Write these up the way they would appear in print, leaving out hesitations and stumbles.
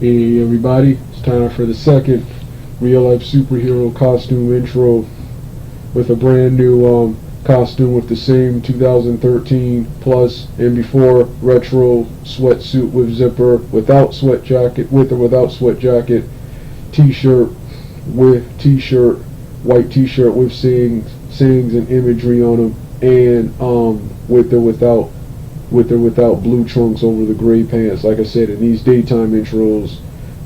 Hey everybody, it's time for the second real life superhero costume intro with a brand new costume with the same 2013 plus and before retro sweatsuit with zipper, without sweat jacket, with or without sweat jacket, t-shirt white t-shirt with sayings and imagery on them, and with or without blue trunks over the gray pants. Like I said, in these daytime intros,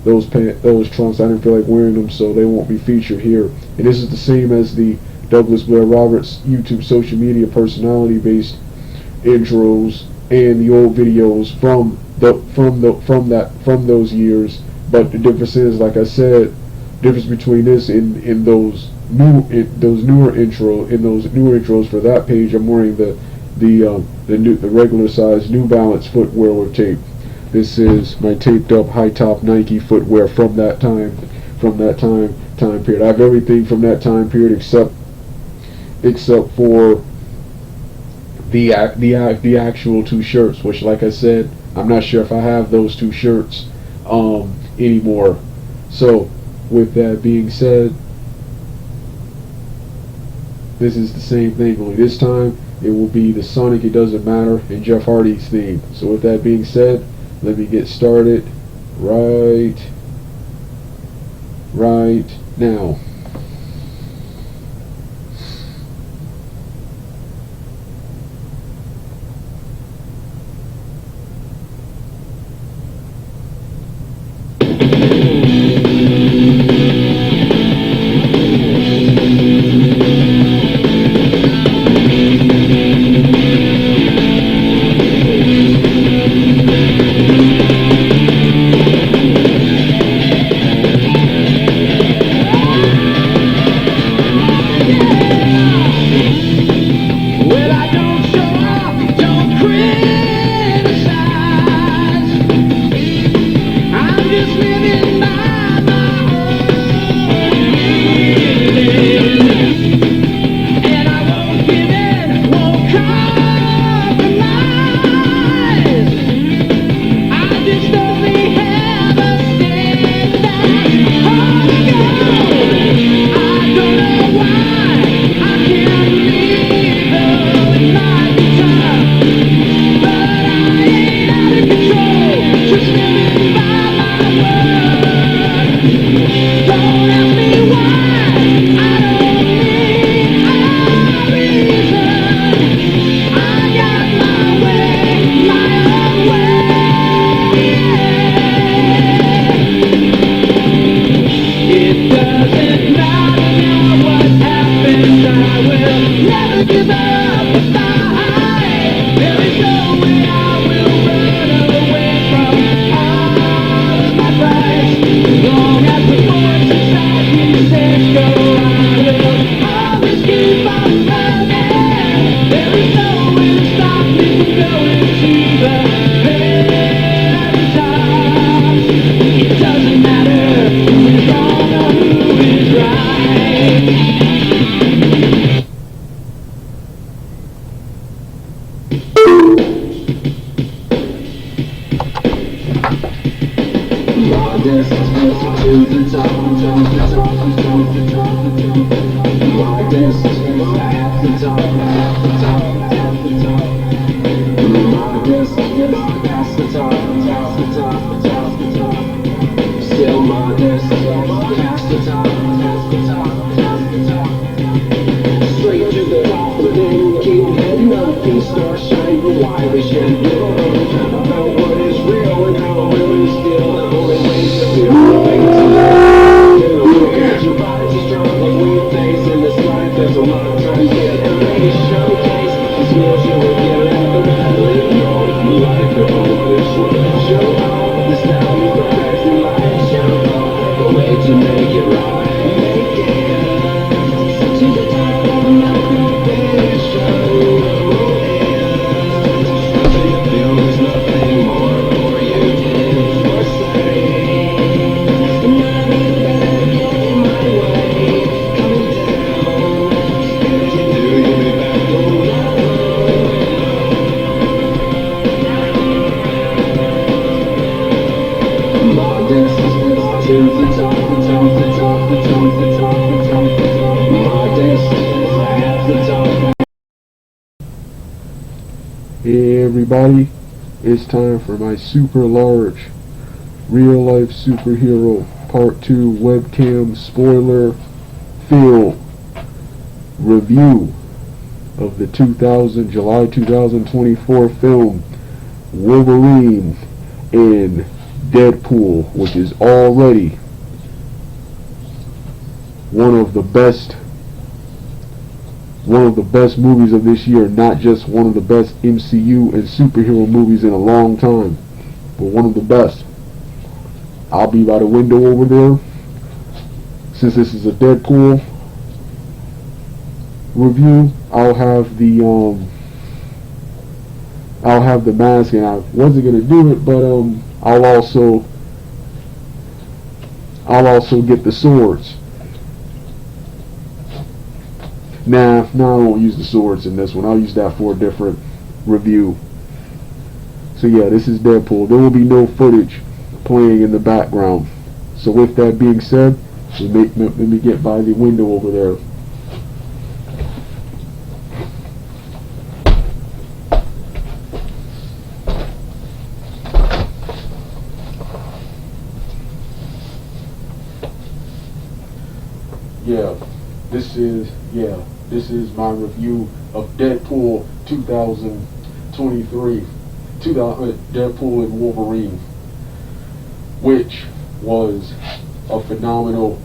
those trunks, I didn't feel like wearing them, so they won't be featured here. And this is the same as the Douglas Blair Roberts YouTube social media personality based intros and the old videos from those years. But the difference is, like I said, difference between this and those newer intros for that page, I'm wearing the regular size New Balance footwear with tape. This is my taped up high top Nike footwear from that time period. I have everything from that time period except for the actual two shirts, which, like I said, I'm not sure if I have those two shirts anymore. So with that being said, this is the same thing, only this time it will be the Sonic It Doesn't Matter and Jeff Hardy's theme. So with that being said, let me get started right now. Hey everybody, it's time for my super large real life superhero part 2 webcam spoiler film review of the July 2024 film Wolverine and Deadpool, which is already one of the best movies of this year, not just one of the best MCU and superhero movies in a long time, but one of the best. I'll be by the window over there. Since this is a Deadpool review, I'll have the mask, and I wasn't gonna do it, but I'll also get the swords. Nah, I won't use the swords in this one. I'll use that for a different review. So yeah, this is Deadpool. There will be no footage playing in the background. So with that being said, let me get by the window over there. This is my review of Deadpool 2023, Deadpool and Wolverine, which was a phenomenal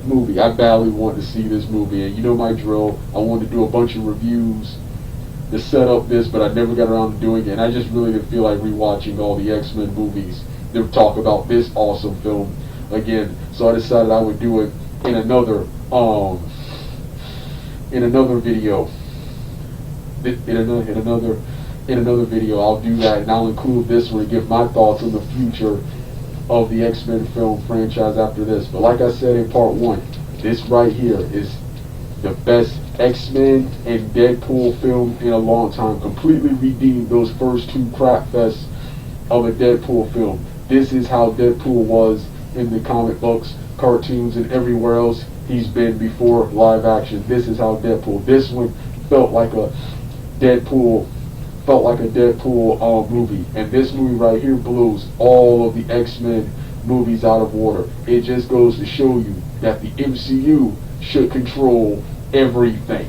movie. I badly wanted to see this movie, and you know my drill. I wanted to do a bunch of reviews to set up this, but I never got around to doing it, and I just really didn't feel like rewatching all the X-Men movies to talk about this awesome film again. So I decided I would do it in another video. In another video, I'll do that, and I'll include this one and give my thoughts on the future of the X-Men film franchise after this. But like I said in part 1, this right here is the best X-Men and Deadpool film in a long time. Completely redeemed those first two crap fests of a Deadpool film. This is how Deadpool was in the comic books, cartoons, and everywhere else he's been before live action. This is how Deadpool. This one felt like a Deadpool movie, and this movie right here blows all of the X-Men movies out of water. It just goes to show you that the MCU should control everything.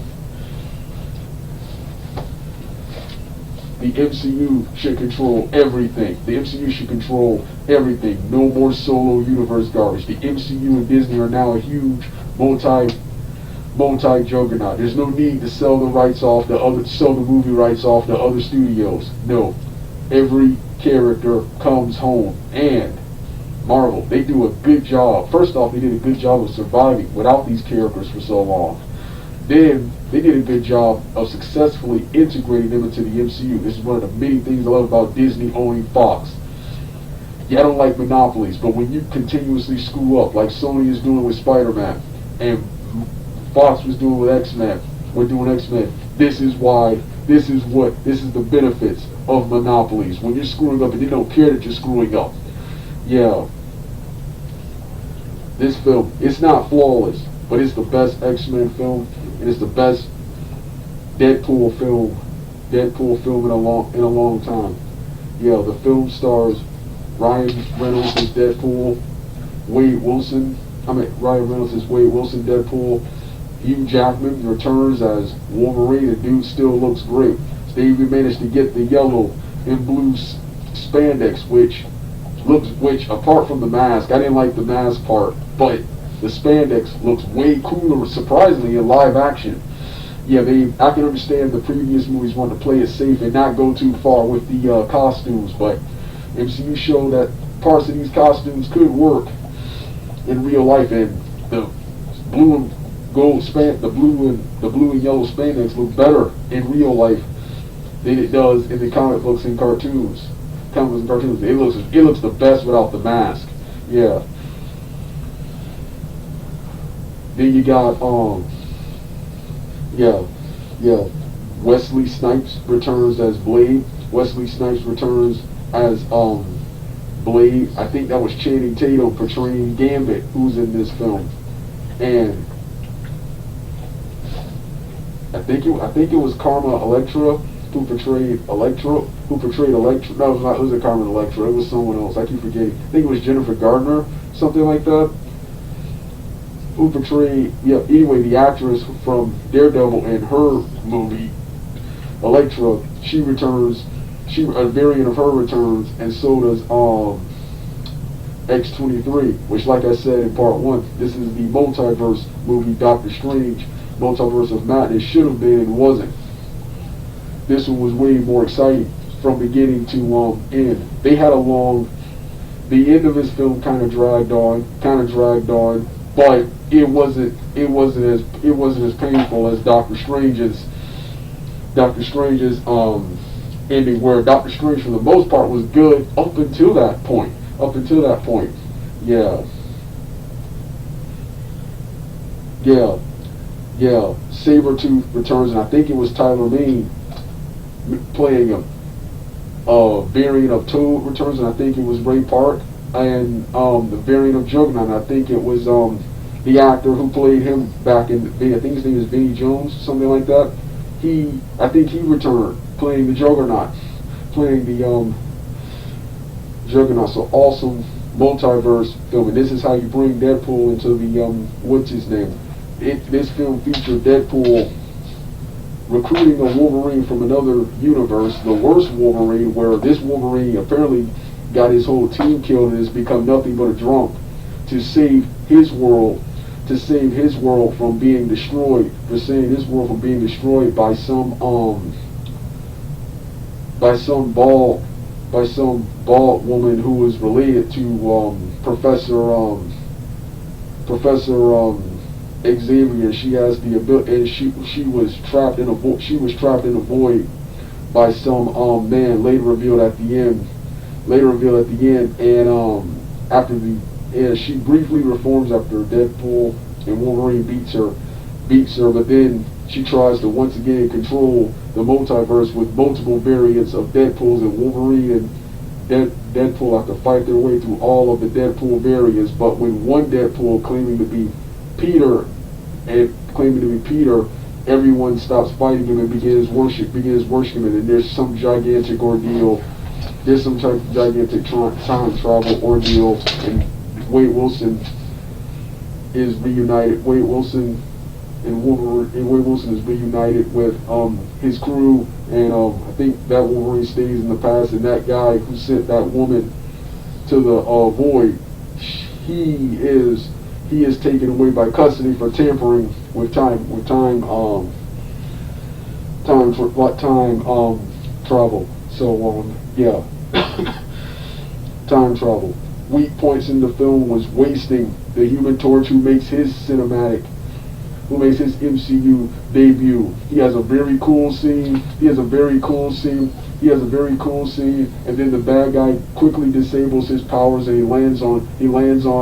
The MCU should control everything. The MCU should control everything. No more solo universe garbage. The MCU and Disney are now a huge multi-juggernaut. There's no need to sell the movie rights off to other studios. No. Every character comes home. And Marvel, they do a good job. First off, they did a good job of surviving without these characters for so long. Then they did a good job of successfully integrating them into the MCU. This is one of the many things I love about Disney owning Fox. Yeah, I don't like monopolies, but when you continuously screw up, like Sony is doing with Spider-Man, and Fox was doing with X-Men, we're doing X-Men. This is the benefits of monopolies. When you're screwing up and they don't care that you're screwing up. Yeah. This film, it's not flawless, but it's the best X-Men film. It is the best Deadpool film in a long time. Yeah, the film stars Ryan Reynolds as Deadpool, Ryan Reynolds as Wade Wilson Deadpool, Hugh Jackman returns as Wolverine. The dude still looks great. They even managed to get the yellow and blue spandex, which apart from the mask, I didn't like the mask part, but the spandex looks way cooler, surprisingly, in live action. Yeah, I can understand the previous movies wanted to play it safe and not go too far with the costumes, but MCU showed that parts of these costumes could work in real life, and the blue and yellow spandex look better in real life than it does in the comic books and cartoons. It looks the best without the mask. Yeah. Then you got Wesley Snipes returns as Blade. Wesley Snipes returns as Blade. I think that was Channing Tatum portraying Gambit, who's in this film, and I think it was Karma Electra who portrayed Electra. No, it was not. It wasn't Carmen Electra. It was someone else. I keep forgetting. I think it was Jennifer Gardner, something like that. Who portrayed? Yeah. Anyway, the actress from Daredevil in her movie, Electra. She returns. A variant of her returns, and so does X-23, which, like I said in part one, this is the multiverse movie. Doctor Strange, Multiverse of Madness should have been and wasn't. This one was way more exciting from beginning to end. They had the end of this film kind of dragged on, but it wasn't as painful as Doctor Strange's ending, where Doctor Strange for the most part was good up until that point. Yeah. Sabretooth returns, and I think it was Tyler Mane playing him. Variant of Toad returns, and I think it was Ray Park, and the variant of Juggernaut, I think it was the actor who played him back in, I think his name is Vinnie Jones, something like that. I think he returned playing the Juggernaut, Juggernaut. So awesome multiverse film, and this is how you bring Deadpool into the what's his name. This film featured Deadpool recruiting a Wolverine from another universe, the worst Wolverine, where this Wolverine apparently got his whole team killed and has become nothing but a drunk, to save his world from being destroyed, by some bald woman who was related to Professor Xavier. She has the ability, and she was trapped in a void by some man, later revealed at the end, and she briefly reforms after Deadpool and Wolverine beats her, but then she tries to once again control the multiverse with multiple variants of Deadpools, and Wolverine and Deadpool have to fight their way through all of the Deadpool variants. But when one Deadpool claiming to be Peter, everyone stops fighting him and begins worshiping him, and there's some gigantic ordeal. There's some gigantic time travel ordeal, and Wade Wilson is reunited. Wade Wilson is reunited with his crew, and I think that Wolverine stays in the past, and that guy who sent that woman to the void, he is taken away by custody for tampering with time travel. So yeah, time travel. Weak points in the film was wasting the Human Torch, who makes his MCU debut. He has a very cool scene, and then the bad guy quickly disables his powers, and he lands on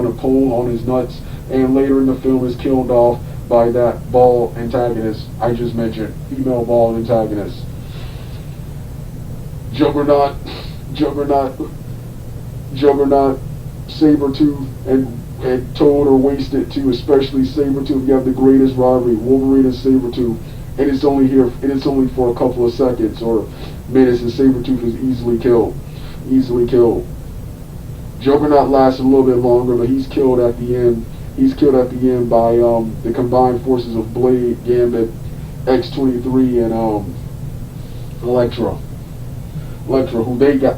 a pole on his nuts, and later in the film is killed off by that bald antagonist I just mentioned, female bald antagonist. Juggernaut, Sabretooth, and Toad are wasted too, especially Sabretooth. You have the greatest rivalry, Wolverine and Sabretooth, and it's only for a couple of seconds or minutes, and Sabretooth is easily killed. Juggernaut lasts a little bit longer, but he's killed at the end. By the combined forces of Blade, Gambit, X-23, and Elektra, who they got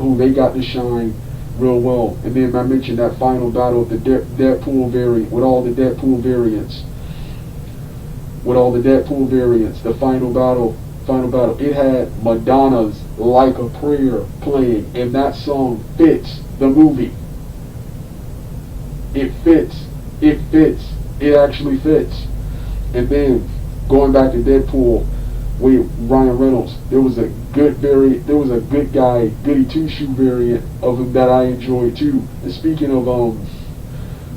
to shine real well. And then I mentioned that final battle with the Deadpool variant, with all the Deadpool variants. The final battle. It had Madonna's "Like a Prayer" playing, and that song fits the movie. It fits. It actually fits. And then going back to Deadpool with Ryan Reynolds, there was a good guy, goody two-shoe variant of him that I enjoyed too. And speaking of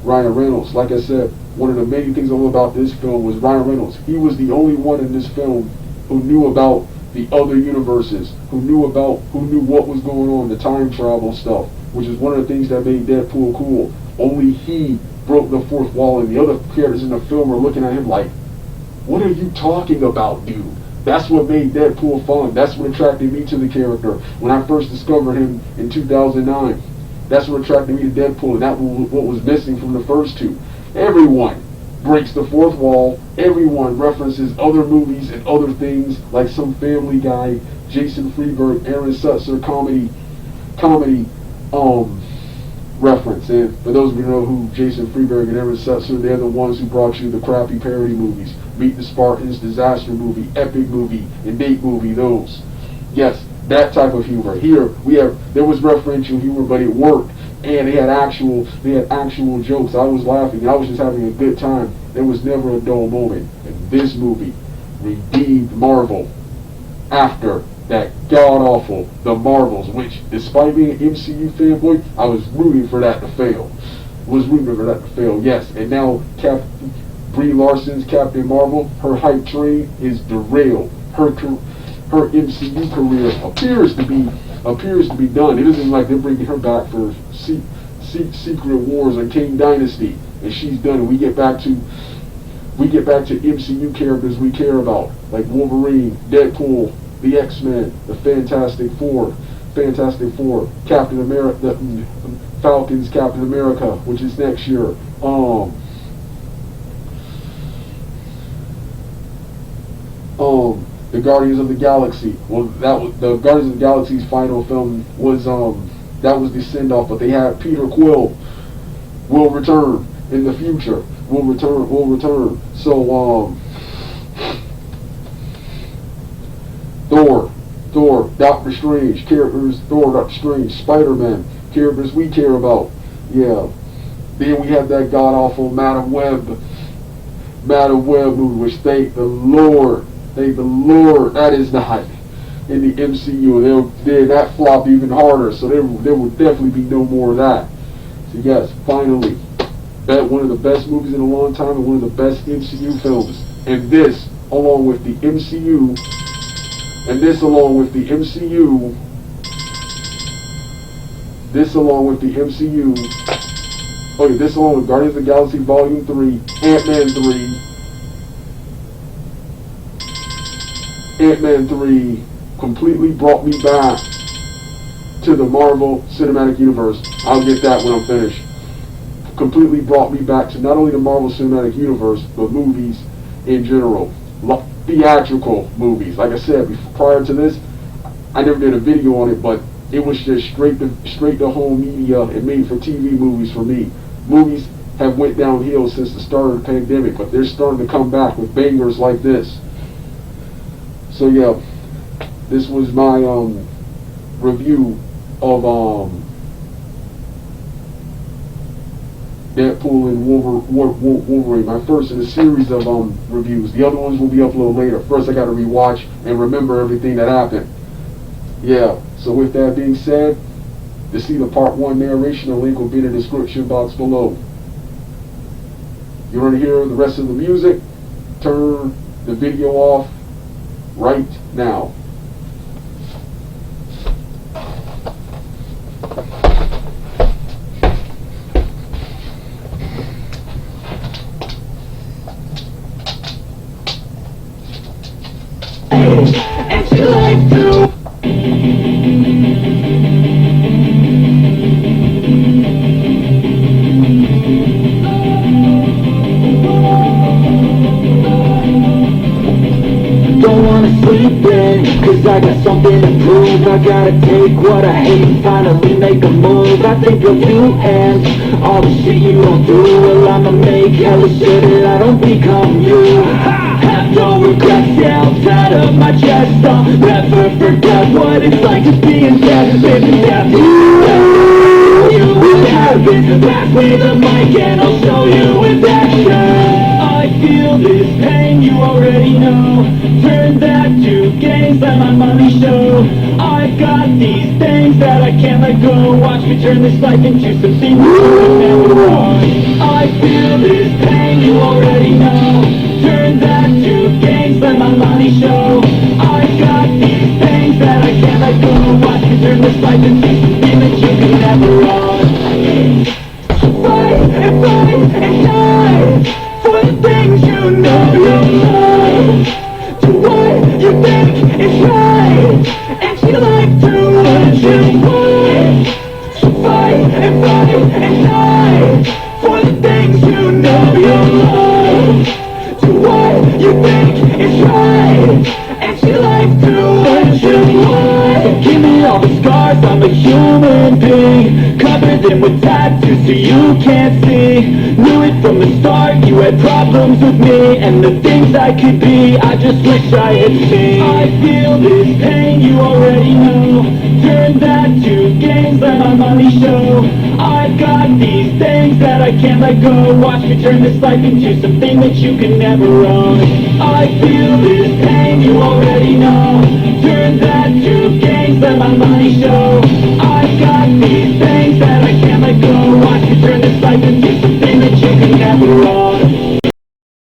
Ryan Reynolds, like I said, one of the main things I love about this film was Ryan Reynolds. He was the only one in this film who knew about the other universes, who knew what was going on, the time travel stuff, which is one of the things that made Deadpool cool. Only he broke the fourth wall, and the other characters in the film are looking at him like, what are you talking about, dude? That's what made Deadpool fun. That's what attracted me to the character when I first discovered him in 2009. That's what attracted me to Deadpool, and that was what was missing from the first two. Everyone breaks the fourth wall. Everyone references other movies and other things, like some Family Guy, Jason Freeberg, Aaron Sutzer comedy reference. And for those of you who know who Jason Freeberg and Aaron Sutzer, they're the ones who brought you the crappy parody movies. Meet the Spartans, Disaster Movie, Epic Movie, and Date Movie, those. Yes, that type of humor. Here, there was referential humor, but it worked. And they had actual jokes. I was laughing. I was just having a good time. There was never a dull moment. And this movie redeemed Marvel after that god-awful The Marvels, which, despite being an MCU fanboy, I was rooting for that to fail. Yes. And now Brie Larson's Captain Marvel, her hype train is derailed. Her MCU career appears to be done. It isn't like they're bringing her back for Secret Wars or King Dynasty, and she's done. And we get back to MCU characters we care about, like Wolverine, Deadpool, the X-Men, the Fantastic Four, Captain America, the Falcons, Captain America, which is next year. The Guardians of the Galaxy. Well, the Guardians of the Galaxy's final film was that was the send-off, but they had Peter Quill will return in the future. Will return. So Thor, Doctor Strange, characters, Doctor Strange, Spider-Man, characters we care about. Yeah. Then we have that god-awful Madam Web movie, which thank the Lord, that is not in the MCU. That flopped even harder, so there will definitely be no more of that. So yes, finally, one of the best movies in a long time and one of the best MCU films. And this, along with the MCU, this along with Guardians of the Galaxy Volume 3, Ant-Man 3 completely brought me back to the Marvel Cinematic Universe. I'll get that when I'm finished. Completely brought me back to not only the Marvel Cinematic Universe, but movies in general. Theatrical movies. Like I said, prior to this, I never did a video on it, but it was just straight to home media and made for TV movies for me. Movies have went downhill since the start of the pandemic, but they're starting to come back with bangers like this. So yeah, this was my review of Deadpool and Wolverine, my first in a series of reviews. The other ones will be uploaded later. First I gotta rewatch and remember everything that happened. Yeah, so with that being said, to see the part 1 narration, a link will be in the description box below. You want to hear the rest of the music? Turn the video off right now. And you like to don't wanna sleep in, cause I got something to prove. I gotta take what I hate and finally make a move. I think of you and all the shit you don't do. Well, I'ma make hella sure that I don't become you. Have no regrets, yeah, I'm tired of my chest. I'll never forget what it's like to be in death. Baby, death you will have it. Pass me the mic and I'll show you with action. I feel this pain, you already know. Turn that to gains, let my money show. I've got these things that I can't let go. Watch me turn this life into something new and never wrong. I feel this pain, you already know. Turn that to gains, let my money show. I've got these life into something that you can never own. Fight and die for the things you know you love. Do what you think is right, and see life through what you want. So fight and die for the things you know you love. Do what you think is right, and see life through what you want. Give me all the scars, I'm a human being. Cover them with tattoos so you can't see. Knew it from the start, you had problems with me and the things I could be, I just wish I had seen. I feel this pain, you already know. Turn that to gains, let my money show. I've got these things that I can't let go. Watch me turn this life into something that you can never own. I feel this pain, you already know. Turn that to gains, let my money show. I've got these things that I can't let go. Watch me turn this life into something